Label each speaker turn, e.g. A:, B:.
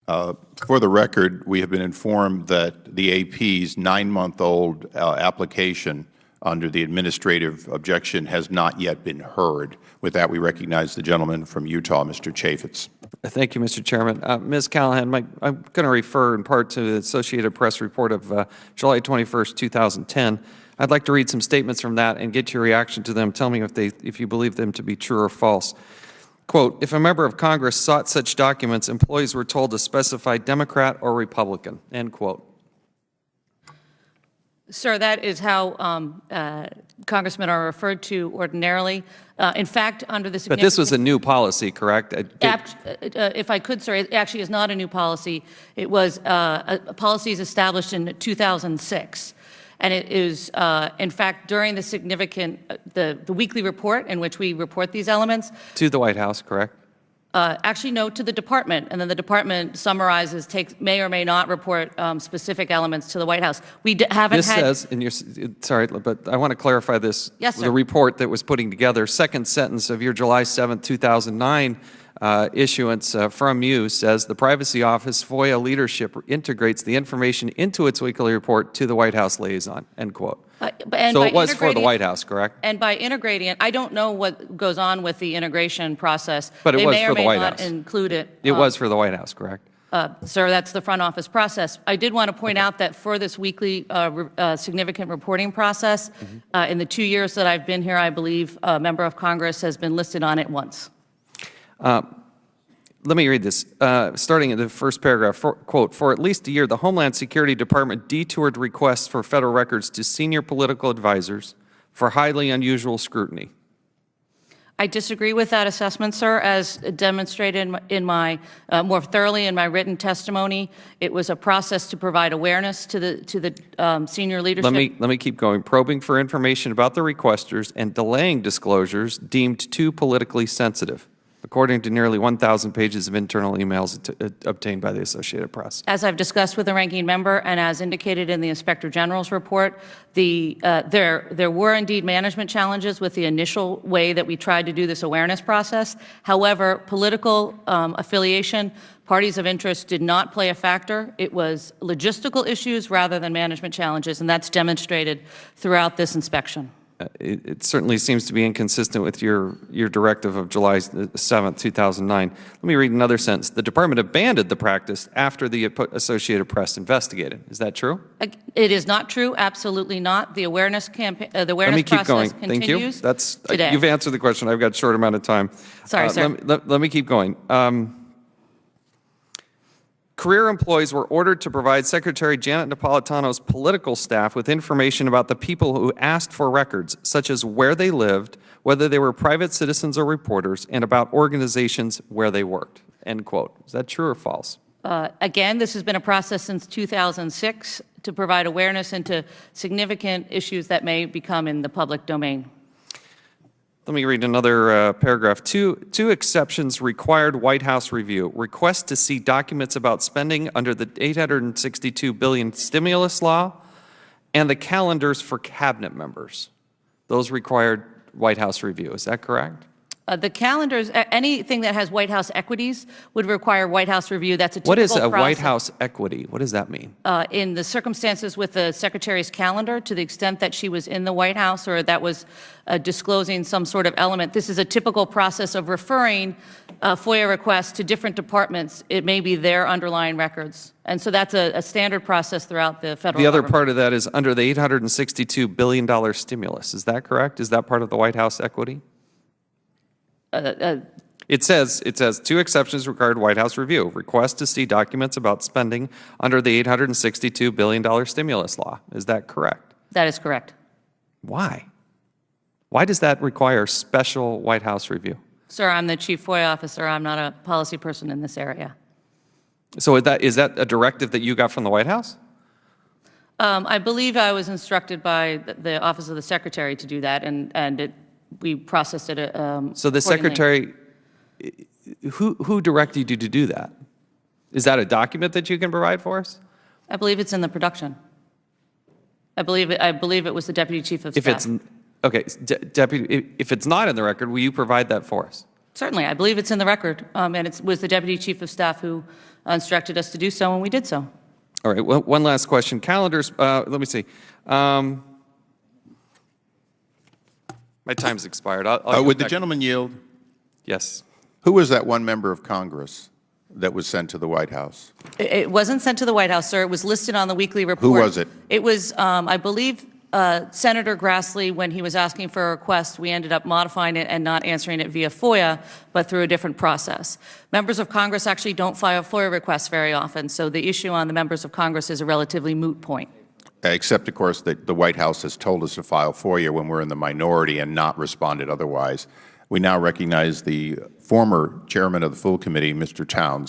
A: For the record, we have been informed that the AP's 9-month-old application under the administrative objection has not yet been heard. With that, we recognize the gentleman from Utah, Mr. Chaffetz.
B: Thank you, Mr. Chairman. Ms. Callahan, I'm going to refer in part to the Associated Press report of July 21st, 2010. I'd like to read some statements from that and get your reaction to them. Tell me if you believe them to be true or false. Quote, if a member of Congress sought such documents, employees were told to specify Democrat or Republican, end quote.
C: Sir, that is how congressmen are referred to ordinarily. In fact, under the
B: But this was a new policy, correct?
C: If I could, sir, it actually is not a new policy. It was policies established in 2006. And it is, in fact, during the significant, the weekly report in which we report these elements.
B: To the White House, correct?
C: Actually, no, to the department. And then the department summarizes, may or may not report specific elements to the White House. We haven't had—
B: This says, in your, sorry, but I want to clarify this.
C: Yes, sir.
B: The report that was putting together, second sentence of your July 7th, 2009 issuance from you says the Privacy Office FOIA leadership integrates the information into its weekly report to the White House liaison, end quote. So it was for the White House, correct?
C: And by integrating it, I don't know what goes on with the integration process.
B: But it was for the White House.
C: They may or may not include it.
B: It was for the White House, correct?
C: Sir, that's the front office process. I did want to point out that for this weekly significant reporting process, in the 2 years that I've been here, I believe a member of Congress has been listed on it once.
B: Let me read this. Starting in the first paragraph, quote, for at least a year, the Homeland Security Department detoured requests for federal records to senior political advisors for highly unusual scrutiny.
C: I disagree with that assessment, sir. As demonstrated in my more thoroughly in my written testimony, it was a process to provide awareness to the senior leadership.
B: Let me keep going. Probing for information about the requesters and delaying disclosures deemed too politically sensitive, according to nearly 1,000 pages of internal emails obtained by the Associated Press.
C: As I've discussed with the ranking member and as indicated in the Inspector General's report, there were indeed management challenges with the initial way that we tried to do this awareness process. However, political affiliation, parties of interest did not play a factor. It was logistical issues rather than management challenges, and that's demonstrated throughout this inspection.
B: It certainly seems to be inconsistent with your directive of July 7th, 2009. Let me read another sentence. The department abandoned the practice after the Associated Press investigated. Is that true?
C: It is not true. Absolutely not. The awareness campaign, the awareness process continues.
B: Thank you. That's
C: today.
B: You've answered the question. I've got a short amount of time.
C: Sorry, sir.
B: Let me keep going. Career employees were ordered to provide Secretary Janet Napolitano's political staff with information about the people who asked for records, such as where they lived, whether they were private citizens or reporters, and about organizations where they worked, end quote. Is that true or false?
C: Again, this has been a process since 2006 to provide awareness into significant issues that may become in the public domain.
B: Let me read another paragraph. Two exceptions required White House review. Request to see documents about spending under the $862 billion stimulus law and the calendars for cabinet members. Those required White House review. Is that correct?
C: The calendars, anything that has White House equities would require White House review. That's a typical
B: What is a
C: process.
B: White House equity? What does that mean?
C: In the circumstances with the Secretary's calendar, to the extent that she was in the White House or that was disclosing some sort of element, this is a typical process of referring FOIA requests to different departments. It may be their underlying records. And so that's a standard process throughout the federal
B: The other
C: government.
B: part of that is under the $862 billion stimulus. Is that correct? Is that part of the White House equity? It says two exceptions required White House review. Request to see documents about spending under the $862 billion stimulus law. Is that correct?
C: That is correct.
B: Why? Why does that require special White House review?
C: Sir, I'm the Chief FOIA Officer. I'm not a policy person in this area.
B: So is that a directive that you got from the White House?
C: I believe I was instructed by the Office of the Secretary to do that, and we processed it
B: So the Secretary, who directed you to do that? Is that a document that you can provide for us?
C: I believe it's in the production. I believe it was the Deputy Chief of Staff.
B: Deputy, if it's not in the record, will you provide that for us?
C: Certainly. I believe it's in the record, and it was the Deputy Chief of Staff who instructed us to do so, and we did so.
B: All right, well, one last question. Calendars, let me see. My time's expired. I'll go
A: Would the
B: back.
A: gentleman yield?
B: Yes.
A: Who was that one member of Congress that was sent to the White House?
C: It wasn't sent to the White House, sir. It was listed on the weekly report.
A: Who was it?
C: It was, I believe, Senator Grassley, when he was asking for a request, we ended up modifying it and not answering it via FOIA, but through a different process. Members of Congress actually don't file FOIA requests very often, so the issue on the members of Congress is a relatively moot point.
A: Except, of course, that the White House has told us to file FOIA when we're in the minority and not responded otherwise. We now recognize the former chairman of the full committee, Mr. Towns.